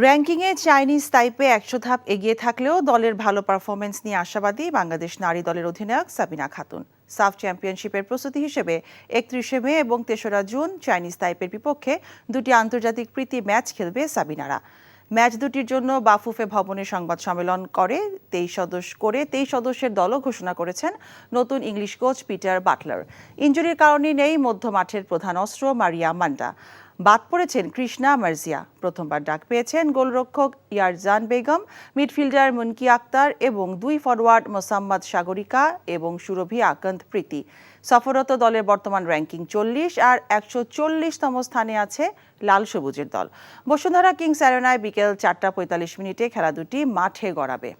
র্যাঙ্কিংয়ে চাইনিজ তাইপে ১০০ ধাপ এগিয়ে থাকলেও দলের ভালো পারফরমেন্স নিয়ে আশাবাদী বাংলাদেশ নারী দলের অধিনায়ক সাবিনা খাতুন। সাফ চ্যাম্পিয়নশিপের প্রস্তুতি হিসেবে ৩১শে মে এবং ৩রা জুন চাইনিজ তাইপের বিপক্ষে দুটি আন্তর্জাতিক প্রীতি ম্যাচ খেলবে সাবিনারা। ম্যাচ দুটির জন্য বাফুফে ভবনে সংবাদ সম্মেলন করে ২৩ সদস্যের দলও ঘোষণা করেছেন নতুন ইংলিশ কোচ পিটার বাটলার। ইনজুরির কারণে নেই মধ্য মাঠের প্রধান অস্ত্র মারিয়া মান্ডা। বাদ পড়েছেন কৃষ্ণা মার্জিয়া। প্রথমবার ডাক পেয়েছেন গোলরক্ষক ইয়ারজান বেগম, মিডফিল্ডার মুনকি আক্তার এবং দুই ফরওয়ার্ড মোসাম্মদ সাগরিকা এবং সুরভি আকন্দ প্রীতি। সফররত দলের বর্তমান র্যাঙ্কিং ৪০ আর ১৪০তম স্থানে আছে লাল সবুজের দল। বসুন্ধরা কিংস অ্যারেনায় বিকেল ৪টা ৪৫ মিনিটে খেলা দুটি মাঠে গড়াবে।